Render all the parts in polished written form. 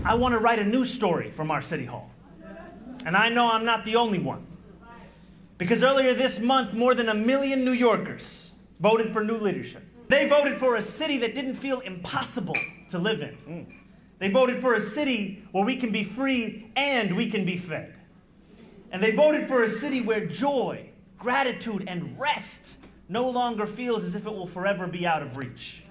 I want to write a news story from our city hall. And I know I'm not the only one. Because earlier this month, more than 1 million New Yorkers voted for new leadership. They voted for a city that didn't feel impossible to live in. They voted for a city where we can be free and we can be fed. And they voted for a city where joy, gratitude, and rest no longer feels as if it will forever be out of reach.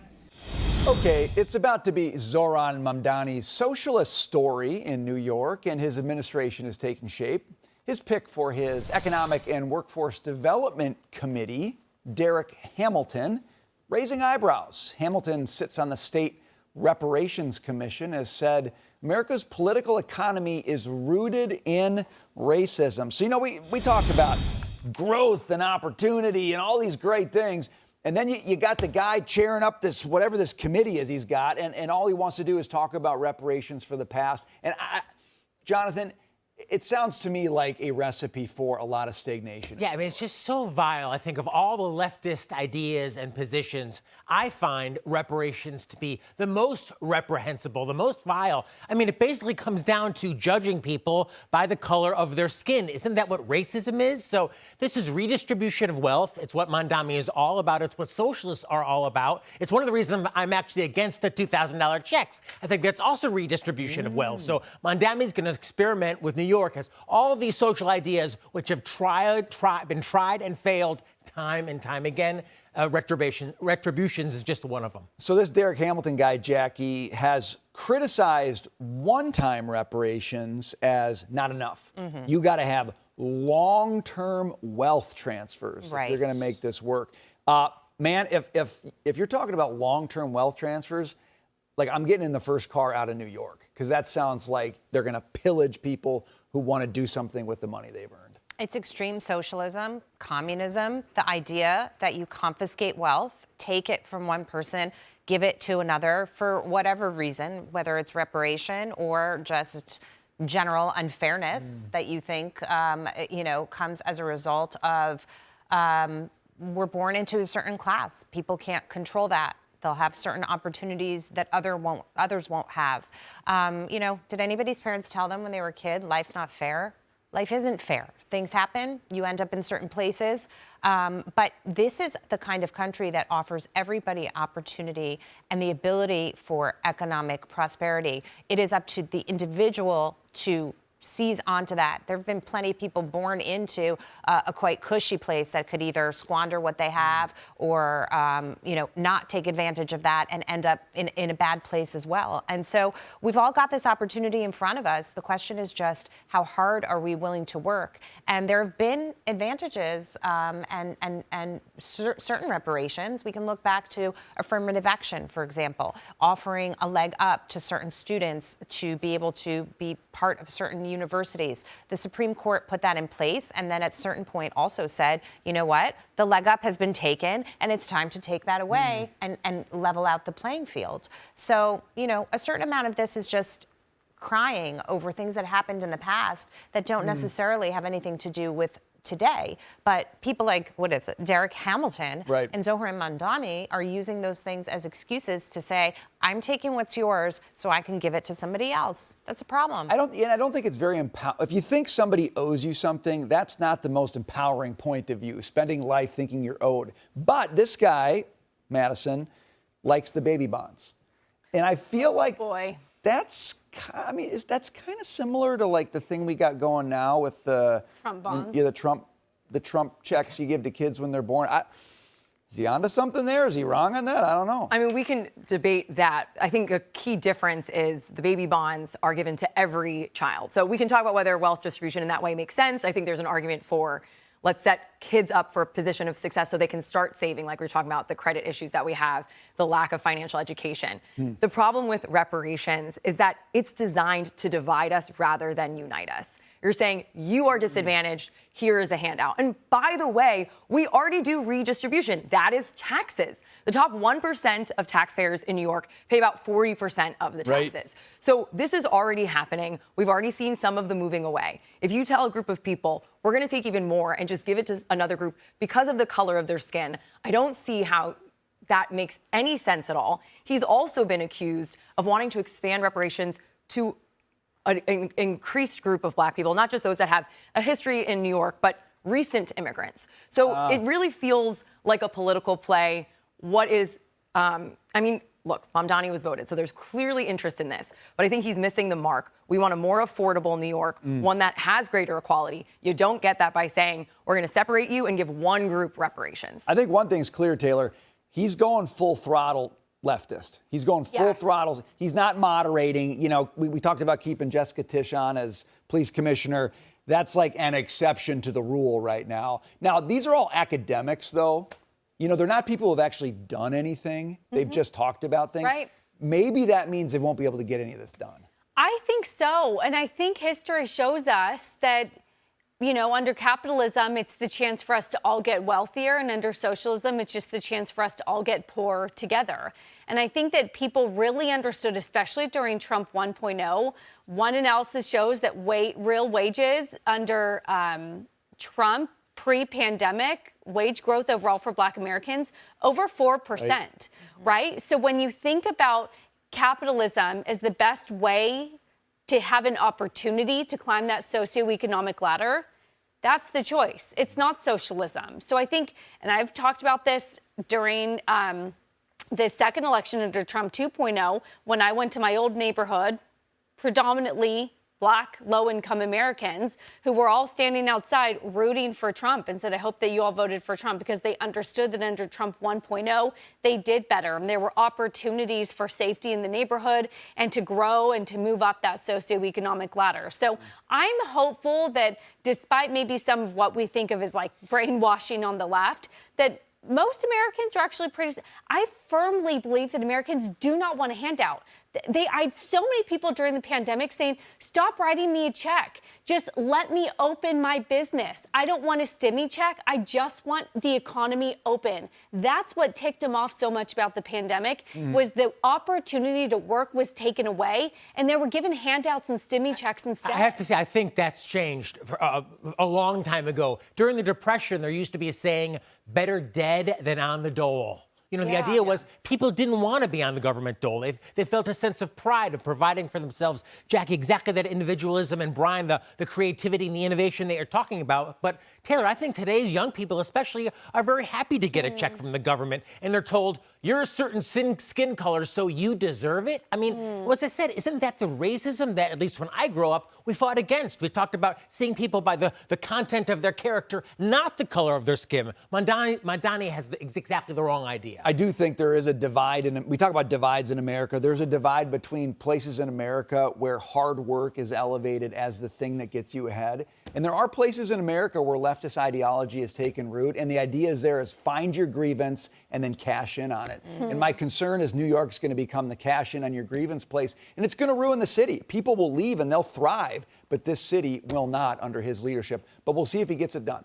Okay, it's about to be Zoran Mamdani's socialist story in New York, and his administration is taking shape. His pick for his Economic and Workforce Development Committee, Derek Hamilton, raising eyebrows. Hamilton sits on the State Reparations Commission, has said America's political economy is rooted in racism. So, we talked about growth and opportunity and all these great things. And then you got the guy chairing up whatever this committee is he's got, and all he wants to do is talk about reparations for the past. And Jonathan, it sounds to me like a recipe for a lot of stagnation. Yeah, I mean, it's just so vile. I think of all the leftist ideas and positions, I find reparations to be the most reprehensible, the most vile. I mean, it basically comes down to judging people by the color of their skin. Isn't that what racism is? So this is redistribution of wealth. It's what Mamdani is all about. It's what socialists are all about. It's one of the reasons I'm actually against the $2,000 checks. I think that's also redistribution of wealth. So Mamdani's going to experiment with New York has all of these social ideas which have been tried and failed time and time again. Retributions is just one of them. So this Derek Hamilton guy, Jackie, has criticized one-time reparations as not enough. You got to have long-term wealth transfers if you're going to make this work. Man, if you're talking about long-term wealth transfers, like, I'm getting in the first car out of New York, because that sounds like they're going to pillage people who want to do something with the money they've earned. It's extreme socialism, communism, the idea that you confiscate wealth, take it from one person, give it to another for whatever reason, whether it's reparation or just general unfairness that you think, comes as a result of we're born into a certain class. People can't control that. They'll have certain opportunities that others won't have. Did anybody's parents tell them when they were a kid, life's not fair? Life isn't fair. Things happen. You end up in certain places. But this is the kind of country that offers everybody opportunity and the ability for economic prosperity. It is up to the individual to seize onto that. There have been plenty of people born into a quite cushy place that could either squander what they have or, not take advantage of that and end up in a bad place as well. And so we've all got this opportunity in front of us. The question is just how hard are we willing to work? And there have been advantages and certain reparations. We can look back to affirmative action, for example, offering a leg up to certain students to be able to be part of certain universities. The Supreme Court put that in place and then at a certain point also said, you know what, the leg up has been taken and it's time to take that away and level out the playing field. So, a certain amount of this is just crying over things that happened in the past that don't necessarily have anything to do with today. But people like, Derek Hamilton and Zoran Mamdani are using those things as excuses to say, I'm taking what's yours so I can give it to somebody else. That's a problem. I don't think it's very empowering. If you think somebody owes you something, that's not the most empowering point of view, spending life thinking you're owed. But this guy, Madison, likes the baby bonds. And I feel that's kind of similar to like the thing we got going now with the Trump bonds. Yeah, the Trump checks you give to kids when they're born. Is he onto something there? Is he wrong on that? I don't know. I mean, we can debate that. I think a key difference is the baby bonds are given to every child. So we can talk about whether wealth distribution in that way makes sense. I think there's an argument for let's set kids up for a position of success so they can start saving, like we were talking about, the credit issues that we have, the lack of financial education. The problem with reparations is that it's designed to divide us rather than unite us. You're saying you are disadvantaged, here is a handout. And by the way, we already do redistribution. That is taxes. The top 1% of taxpayers in New York pay about 40% of the taxes. Right. So this is already happening. We've already seen some of the moving away. If you tell a group of people, we're going to take even more and just give it to another group because of the color of their skin, I don't see how that makes any sense at all. He's also been accused of wanting to expand reparations to an increased group of black people, not just those that have a history in New York, but recent immigrants. So it really feels like a political play. What is, look, Mamdani was voted, so there's clearly interest in this, but I think he's missing the mark. We want a more affordable New York, one that has greater equality. You don't get that by saying, we're going to separate you and give one group reparations. I think one thing's clear, Taylor. He's going full throttle leftist. He's going full throttle. He's not moderating. You know, we talked about keeping Jessica Tisch on as police commissioner. That's like an exception to the rule right now. Now, these are all academics, though. You know, they're not people who have actually done anything. They've just talked about things. Right. Maybe that means they won't be able to get any of this done. I think so. And I think history shows us that, you know, under capitalism, it's the chance for us to all get wealthier. And under socialism, it's just the chance for us to all get poorer together. And I think that people really understood, especially during Trump 1.0, one analysis shows that real wages under Trump pre-pandemic, wage growth overall for Black Americans, over 4%, right? So when you think about capitalism as the best way to have an opportunity to climb that socioeconomic ladder, that's the choice. It's not socialism. So I think, and I've talked about this during the second election under Trump 2.0, when I went to my old neighborhood, predominantly Black, low-income Americans who were all standing outside rooting for Trump and said, I hope that you all voted for Trump, because they understood that under Trump 1.0, they did better. And there were opportunities for safety in the neighborhood and to grow and to move up that socioeconomic ladder. So I'm hopeful that despite maybe some of what we think of as like brainwashing on the left, that most Americans are actually I firmly believe that Americans do not want a handout. I had so many people during the pandemic saying, stop writing me a check. Just let me open my business. I don't want a stimmy check. I just want the economy open. That's what ticked them off so much about the pandemic, was the opportunity to work was taken away, and they were given handouts and stimmy checks instead. I have to say, I think that's changed a long time ago. During the Depression, there used to be a saying, better dead than on the dole. You know, the idea was people didn't want to be on the government dole. They felt a sense of pride of providing for themselves. Jackie, exactly that individualism, and Brian, the creativity and the innovation they are talking about. But Taylor, I think today's young people especially are very happy to get a check from the government, and they're told, you're a certain skin color, so you deserve it. I mean, as I said, isn't that the racism that, at least when I grew up, we fought against? We talked about seeing people by the content of their character, not the color of their skin. Mamdani has exactly the wrong idea. I do think there is a divide, and we talk about divides in America. There's a divide between places in America where hard work is elevated as the thing that gets you ahead. And there are places in America where leftist ideology has taken root, and the idea is there is find your grievance and then cash in on it. And my concern is New York's going to become the cash in on your grievance place, and it's going to ruin the city. People will leave and they'll thrive, but this city will not under his leadership. But we'll see if he gets it done.